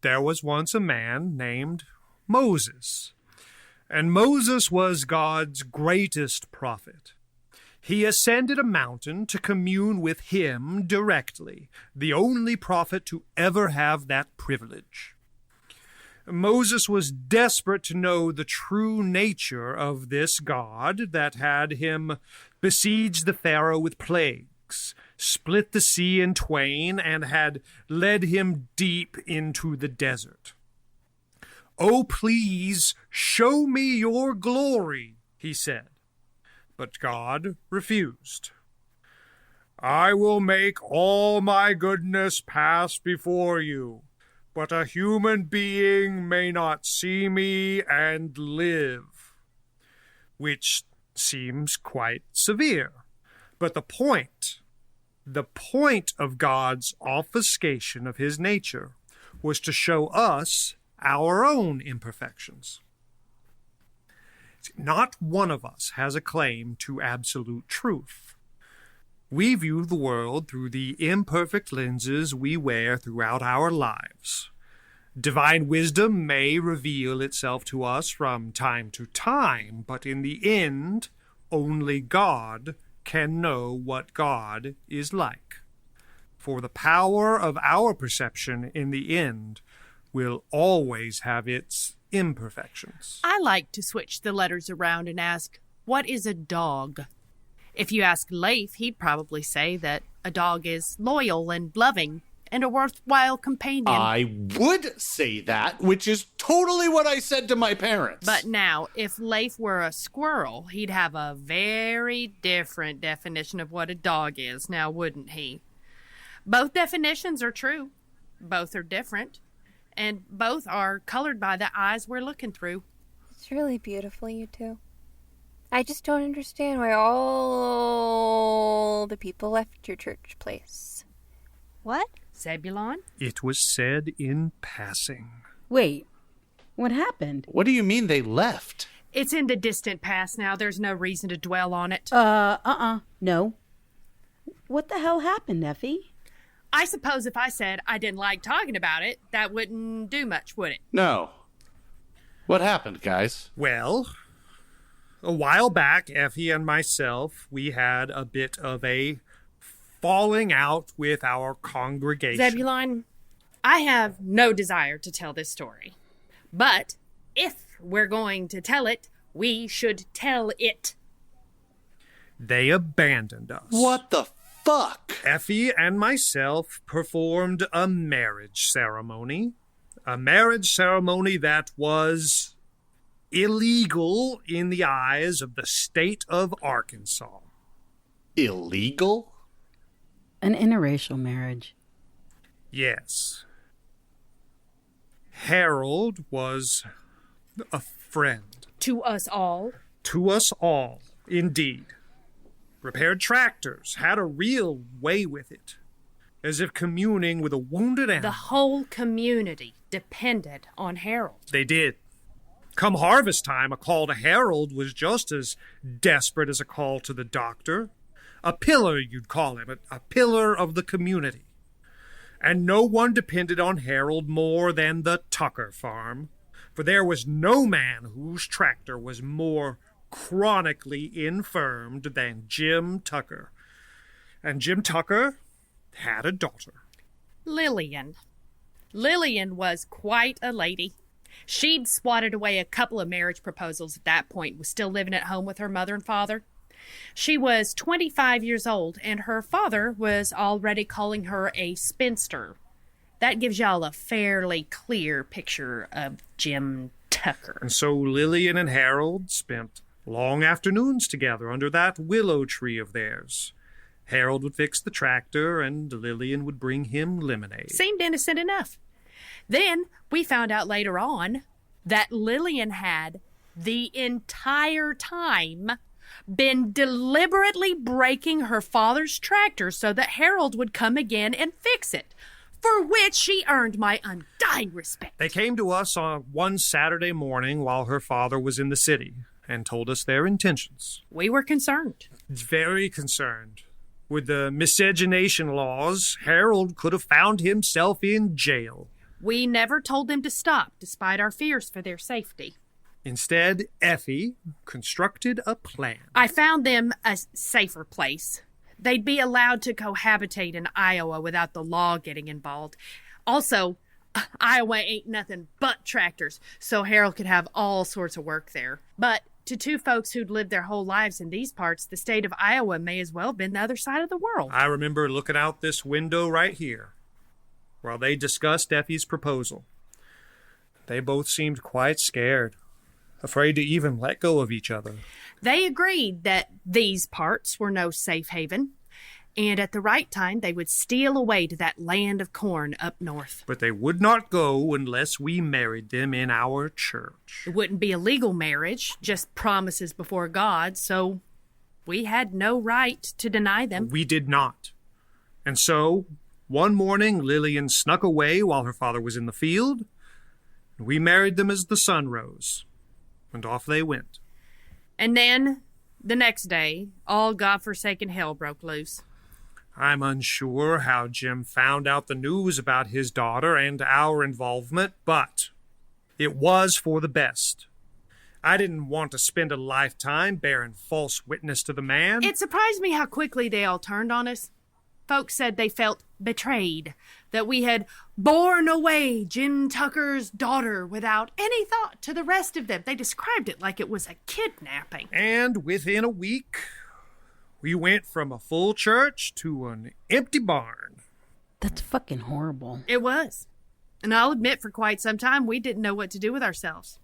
there was once a man named Moses, and Moses was God's greatest prophet. He ascended a mountain to commune with him directly, the only prophet to ever have that privilege. Moses was desperate to know the true nature of this God that had him besiege the Pharaoh with plagues, split the sea in twain, and had led him deep into the desert. "Oh, please, show me your glory," he said. But God refused. "I will make all my goodness pass before you, but a human being may not see me and live," which seems quite severe. But the point of God's obfuscation of his nature was to show us our own imperfections. Not one of us has a claim to absolute truth. We view the world through the imperfect lenses we wear throughout our lives. Divine wisdom may reveal itself to us from time to time, but in the end, only God can know what God is like. For the power of our perception in the end will always have its imperfections. I like to switch the letters around and ask, what is a dog? If you ask Leif, he'd probably say that a dog is loyal and loving and a worthwhile companion. I would say that, which is totally what I said to my parents. But now, if Leif were a squirrel, he'd have a very different definition of what a dog is, now wouldn't he? Both definitions are true. Both are different. And both are colored by the eyes we're looking through. It's really beautiful, you two. I just don't understand why all the people left your church place. What? Zebulon? It was said in passing. Wait, what happened? What do you mean they left? It's in the distant past now. There's no reason to dwell on it. No. What the hell happened, Effie? I suppose if I said I didn't like talking about it, that wouldn't do much, would it? No. What happened, guys? Well, a while back, Effie and myself, we had a bit of a falling out with our congregation. Zebulon, I have no desire to tell this story. But if we're going to tell it, we should tell it. They abandoned us. What the fuck? Effie and myself performed a marriage ceremony. A marriage ceremony that was illegal in the eyes of the state of Arkansas. Illegal? An interracial marriage. Yes. Harold was a friend. To us all. To us all, indeed. Repaired tractors, had a real way with it, as if communing with a wounded animal. The whole community depended on Harold. They did. Come harvest time, a call to Harold was just as desperate as a call to the doctor. A pillar, you'd call him, a pillar of the community. And no one depended on Harold more than the Tucker farm, for there was no man whose tractor was more chronically infirmed than Jim Tucker. And Jim Tucker had a daughter. Lillian. Lillian was quite a lady. She'd swatted away a couple of marriage proposals at that point, was still living at home with her mother and father. She was 25 years old, and her father was already calling her a spinster. That gives y'all a fairly clear picture of Jim Tucker. And so Lillian and Harold spent long afternoons together under that willow tree of theirs. Harold would fix the tractor, and Lillian would bring him lemonade. Seemed innocent enough. Then we found out later on that Lillian had, the entire time, been deliberately breaking her father's tractor so that Harold would come again and fix it, for which she earned my undying respect. They came to us on one Saturday morning while her father was in the city and told us their intentions. We were concerned. Very concerned. With the miscegenation laws, Harold could have found himself in jail. We never told them to stop, despite our fears for their safety. Instead, Effie constructed a plan. I found them a safer place. They'd be allowed to cohabitate in Iowa without the law getting involved. Also, Iowa ain't nothing but tractors, so Harold could have all sorts of work there. But to two folks who'd lived their whole lives in these parts, the state of Iowa may as well have been the other side of the world. I remember looking out this window right here while they discussed Effie's proposal. They both seemed quite scared, afraid to even let go of each other. They agreed that these parts were no safe haven, and at the right time they would steal away to that land of corn up north. But they would not go unless we married them in our church. It wouldn't be a legal marriage, just promises before God, so we had no right to deny them. We did not. And so, one morning, Lillian snuck away while her father was in the field, and we married them as the sun rose, and off they went. And then, the next day, all godforsaken hell broke loose. I'm unsure how Jim found out the news about his daughter and our involvement, but it was for the best. I didn't want to spend a lifetime bearing false witness to the man. It surprised me how quickly they all turned on us. Folks said they felt betrayed, that we had borne away Jim Tucker's daughter without any thought to the rest of them. They described it like it was a kidnapping. And within a week, we went from a full church to an empty barn. That's fucking horrible. It was. And I'll admit for quite some time we didn't know what to do with ourselves.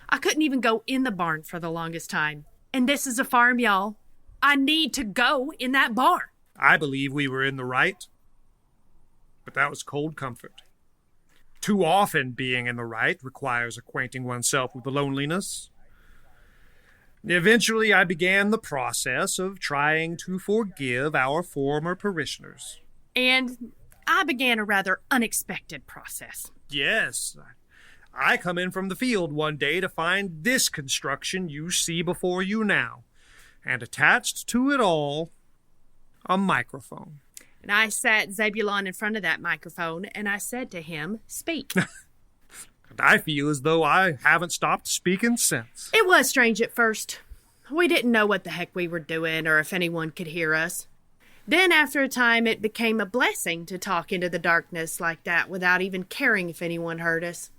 I couldn't even go in the barn for the longest time. And this is a farm, y'all. I need to go in that barn. I believe we were in the right, but that was cold comfort. Too often being in the right requires acquainting oneself with the loneliness. Eventually, I began the process of trying to forgive our former parishioners. And I began a rather unexpected process. Yes, I come in from the field one day to find this construction you see before you now, and attached to it all, a microphone. And I sat Zebulon in front of that microphone, and I said to him, speak. And I feel as though I haven't stopped speaking since. It was strange at first. We didn't know what the heck we were doing or if anyone could hear us. Then after a time, it became a blessing to talk into the darkness like that without even caring if anyone heard us.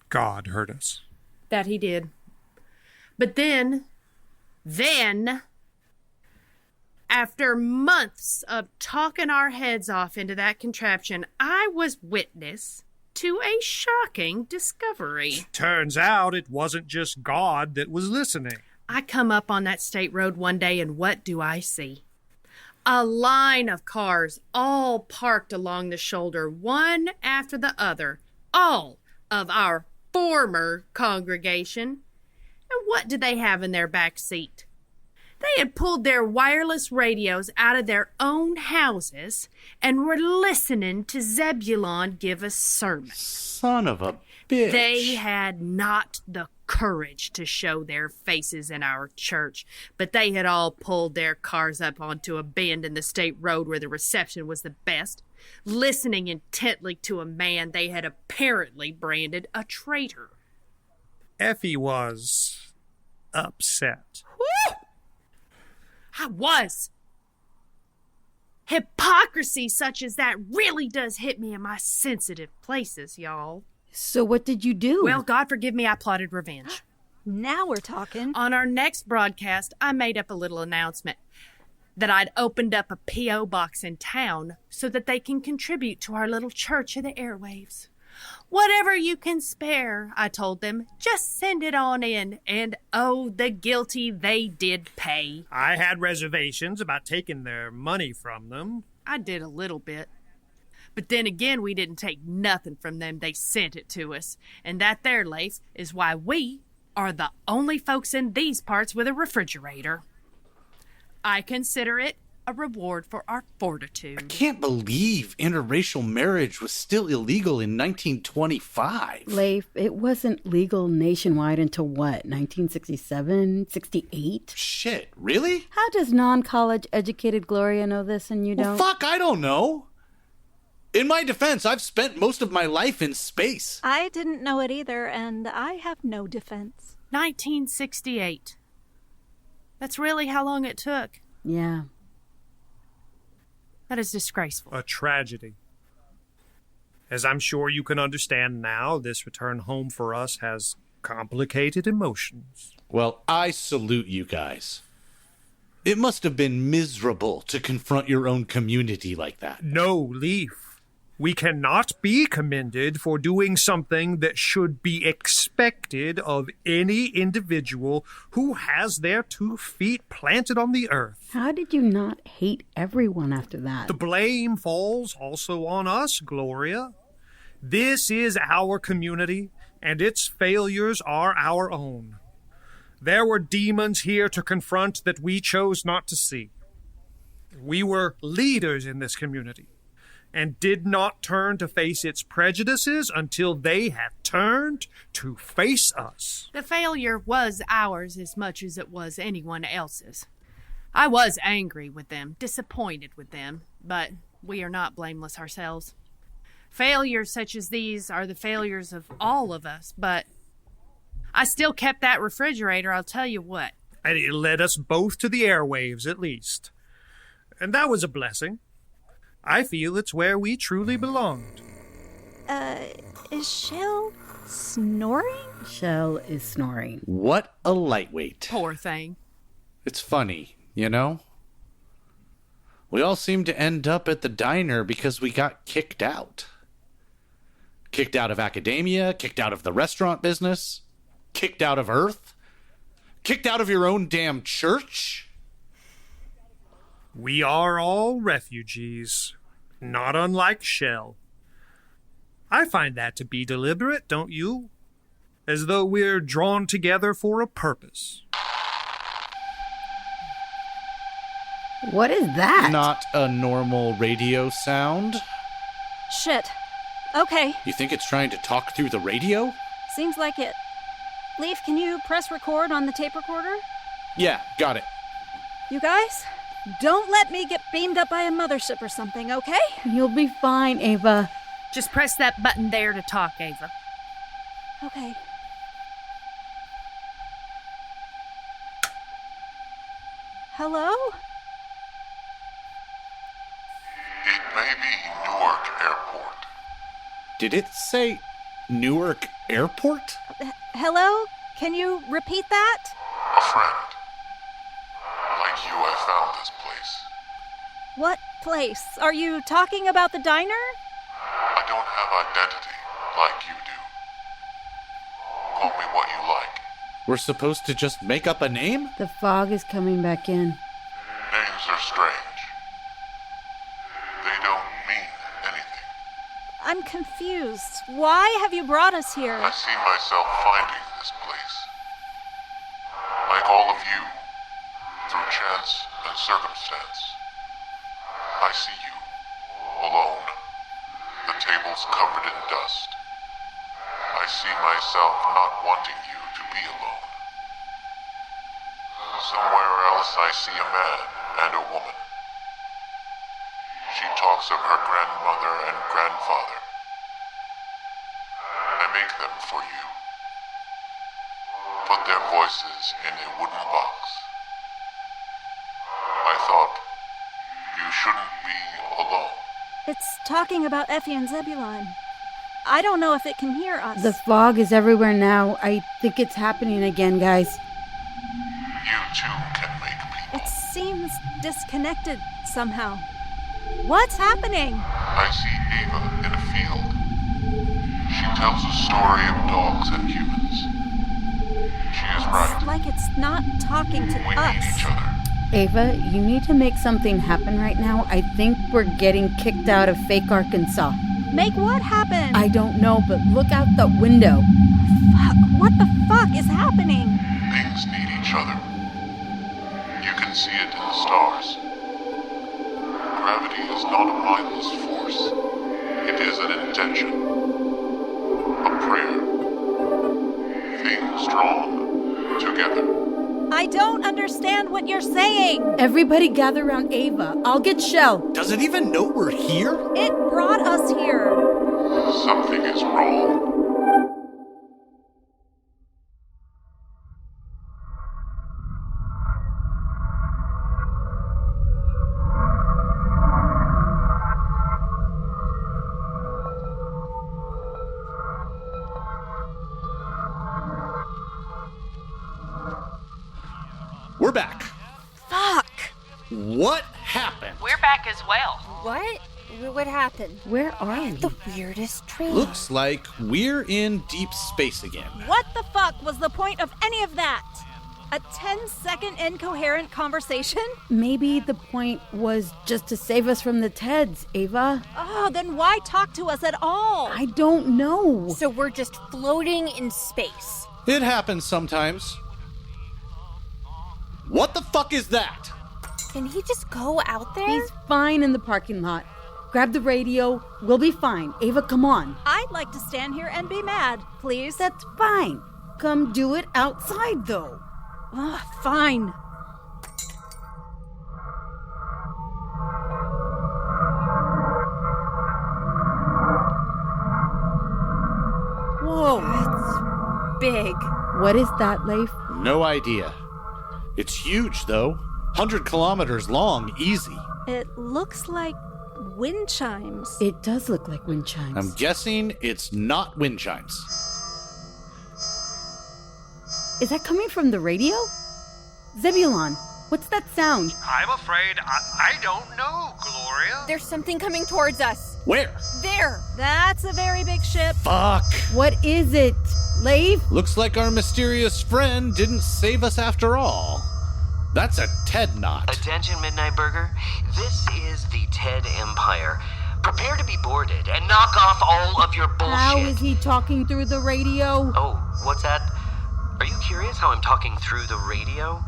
God heard us. That he did. But then, after months of talking our heads off into that contraption, I was witness to a shocking discovery. Turns out it wasn't just God that was listening. I come up on that state road one day, and what do I see? A line of cars all parked along the shoulder, one after the other, all of our former congregation. And what did they have in their back seat? They had pulled their wireless radios out of their own houses and were listening to Zebulon give a sermon. Son of a bitch. They had not the courage to show their faces in our church, but they had all pulled their cars up onto a bend in the state road where the reception was the best, listening intently to a man they had apparently branded a traitor. Effie was upset. Whew! I was. Hypocrisy such as that really does hit me in my sensitive places, y'all. So what did you do? Well, God forgive me, I plotted revenge. Now we're talking. On our next broadcast, I made up a little announcement that I'd opened up a P.O. box in town so that they can contribute to our little church of the airwaves. Whatever you can spare, I told them, just send it on in. And oh, the guilty they did pay. I had reservations about taking their money from them. I did a little bit. But then again, we didn't take nothing from them. They sent it to us. And that there, Leif, is why we are the only folks in these parts with a refrigerator. I consider it a reward for our fortitude. I can't believe interracial marriage was still illegal in 1925. Leif, it wasn't legal nationwide until what, 1967, 68? Shit, really? How does non-college educated Gloria know this and you don't? Well, fuck, I don't know. In my defense, I've spent most of my life in space. I didn't know it either, and I have no defense. 1968. That's really how long it took. Yeah. That is disgraceful. A tragedy. As I'm sure you can understand now, this return home for us has complicated emotions. Well, I salute you guys. It must have been miserable to confront your own community like that. No, Leif. We cannot be commended for doing something that should be expected of any individual who has their 2 feet planted on the earth. How did you not hate everyone after that? The blame falls also on us, Gloria. This is our community, and its failures are our own. There were demons here to confront that we chose not to see. We were leaders in this community, and did not turn to face its prejudices until they had turned to face us. The failure was ours as much as it was anyone else's. I was angry with them, disappointed with them, but we are not blameless ourselves. Failures such as these are the failures of all of us, but I still kept that refrigerator, I'll tell you what. And it led us both to the airwaves, at least. And that was a blessing. I feel it's where we truly belonged. Is Shel snoring? Shel is snoring. What a lightweight. Poor thing. It's funny, you know? We all seem to end up at the diner because we got kicked out. Kicked out of academia, kicked out of the restaurant business, kicked out of Earth, kicked out of your own damn church. We are all refugees, not unlike Shel. I find that to be deliberate, don't you? As though we're drawn together for a purpose. What is that? Not a normal radio sound. Shit. Okay, You think it's trying to talk through the radio? seems like it. Leif, can you press record on the tape recorder? Yeah, got it. You guys, don't let me get beamed up by a mothership or something, okay? You'll be fine, Ava. Just press that button there to talk, Ava. Okay. Hello? It may be Newark Airport. Did it say Newark Airport? Hello? Can you repeat that? A friend. Like you, I found this place. What place? Are you talking about the diner? I don't have identity like you do. Call me what you like. We're supposed to just make up a name? The fog is coming back in. Names are strange. They don't mean anything. I'm confused. Why have you brought us here? I see myself finding this place. Like all of you, through chance and circumstance. I see you, alone. The tables covered in dust. I see myself not wanting you to be alone. Somewhere else I see a man and a woman. She talks of her grandmother and grandfather. I make them for you. Put their voices in a wooden box. I thought you shouldn't be alone. It's talking about Effie and Zebulon. I don't know if it can hear us. The fog is everywhere now. I think it's happening again, guys. You too can make people. It seems disconnected somehow. What's happening? I see Ava in a field. She tells a story of dogs and humans. She is right. It's like it's not talking to We us. need each other. Ava, you need to make something happen right now. I think we're getting kicked out of fake Arkansas. Make what happen? I don't know, but look out the window. Fuck, what the fuck is happening? Things need each other. You can see it in the stars. Gravity is not a mindless force. It is an intention. A prayer. Things drawn together. I don't understand what you're saying. Everybody gather around Ava. I'll get Shel. Does it even know we're here? It brought us here. Something is wrong. We're back. Fuck. What happened? We're back as well. What? What happened? Where are we? The weirdest dream. Looks like we're in deep space again. What the fuck was the point of any of that? A 10-second incoherent conversation? Maybe the point was just to save us from the Teds, Ava. Oh, then why talk to us at all? I don't know. So we're just floating in space. It happens sometimes. What the fuck is that? Can he just go out there? He's fine in the parking lot. Grab the radio. We'll be fine. Ava, come on. I'd like to stand here and be mad, please. That's fine. Come do it outside, though. Ugh, fine. Whoa. It's big. What is that, Leif? No idea. It's huge, though. 100 kilometers long, easy. It looks like wind chimes. It does look like wind chimes. I'm guessing it's not wind chimes. Is that coming from the radio? Zebulon, What's that sound? I'm afraid I don't know, Gloria. There's something coming towards us. Where? There! That's a very big ship. Fuck! What is it? Leif? Looks like our mysterious friend didn't save us after all. That's a Ted knot. Attention, Midnight Burger. This is the Ted Empire. Prepare to be boarded and knock off all of your bullshit. How is he talking through the radio? Oh, what's that? Are you curious how I'm talking through the radio?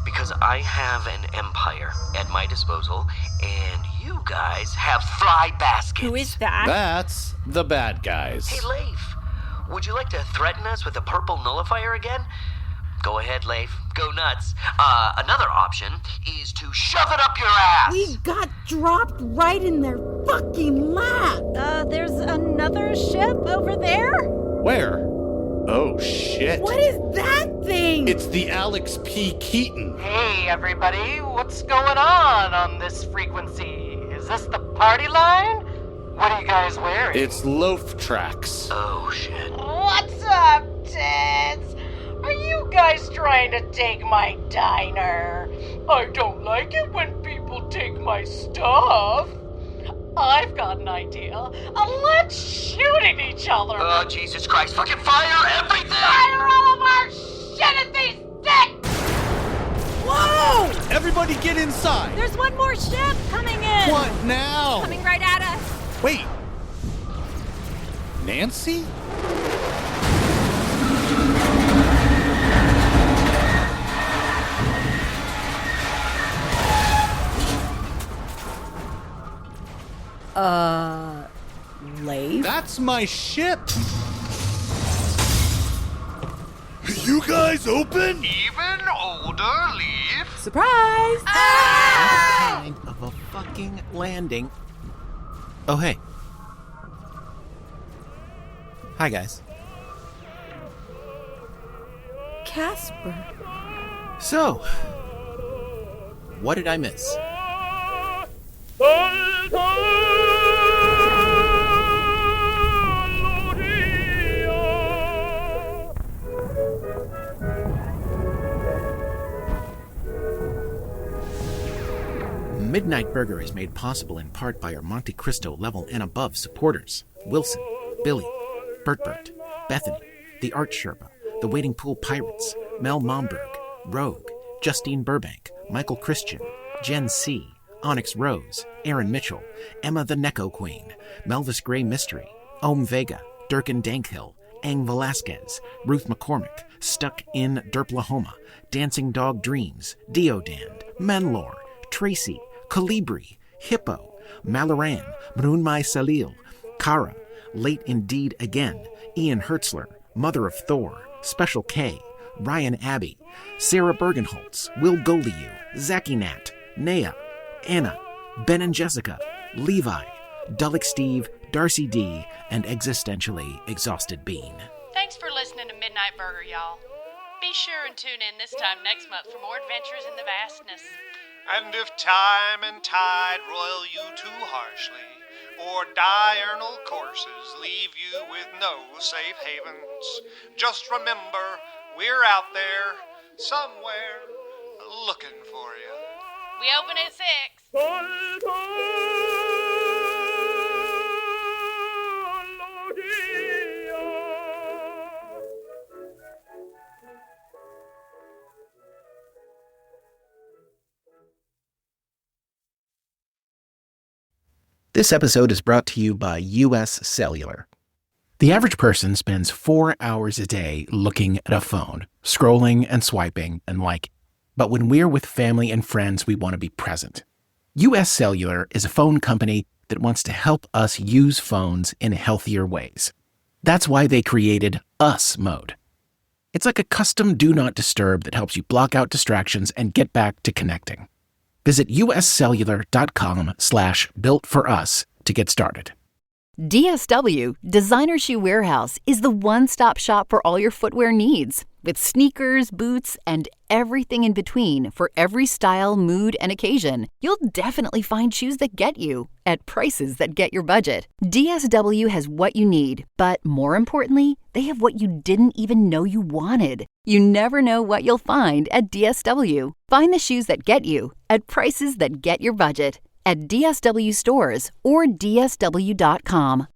Because I have an empire at my disposal, and you guys have fly baskets. Who is that? That's the bad guys. Hey, Leif, would you like to threaten us with a purple nullifier again? Go ahead, Leif. Go nuts. Another option is to shove it up your ass. We got dropped right in their fucking lap. There's another ship over there? Where? Oh, shit. What is that thing? It's the Alex P. Keaton. Hey, everybody, what's going on this frequency? Is this the party line? What are you guys wearing? It's Låfftrax. Oh, shit. What's up, Teds? Are you guys trying to take my diner? I don't like it when people take my stuff. I've got an idea. Let's shoot at each other. Oh, Jesus Christ. Fucking fire everything! Fire all of our shit at these dicks! Whoa! Everybody get inside! There's one more ship coming in. What now? Coming right at us. Wait. Nancy? Leif? That's my ship! You guys open? Even older, Leif. Surprise! Kind of a fucking landing. Oh, hey. Hi, guys. Caspar. So, what did I miss? Midnight Burger is made possible in part by our Monte Cristo level and above supporters. Wilson, Billy, Bert, Bethany, The Art Sherpa, The Waiting Pool Pirates, Mel Momberg, Rogue, Justine Burbank, Michael Christian, Jen C., Onyx Rose, Aaron Mitchell, Emma the Necco Queen, Melvis Gray Mystery, Ohm Vega, Durkin Dankhill, Ang Velasquez, Ruth McCormick, Stuck in Derplahoma, Dancing Dog Dreams, Deodand, Menlor, Tracy, Calibri, Hippo, Malaran, Brunmai Salil, Kara, Late Indeed Again, Ian Hertzler, Mother of Thor, Special K, Ryan Abbey, Sarah Bergenholtz, Will Goliu, Zachy Nat, Nea, Anna, Ben and Jessica, Levi, Dullick Steve, Darcy D, and Existentially Exhausted Bean. Thanks for listening to Midnight Burger, y'all. Be sure and tune in this time next month for more adventures in the vastness. And if time and tide roil you too harshly, or diurnal courses leave you with no safe havens, just remember, we're out there, somewhere, looking for you. We open at 6. This episode is brought to you by U.S. Cellular. The average person spends 4 hours a day looking at a phone, scrolling and swiping and liking. But when we're with family and friends, we want to be present. U.S. Cellular is a phone company that wants to help us use phones in healthier ways. That's why they created US Mode. It's like a custom Do Not Disturb that helps you block out distractions and get back to connecting. Visit uscellular.com/builtforus to get started. DSW, Designer Shoe Warehouse, is the one-stop shop for all your footwear needs. With sneakers, boots, and everything in between for every style, mood, and occasion, you'll definitely find shoes that get you at prices that get your budget. DSW has what you need, but more importantly, they have what you didn't even know you wanted. You never know what you'll find at DSW. Find the shoes that get you at prices that get your budget at DSW stores or DSW.com.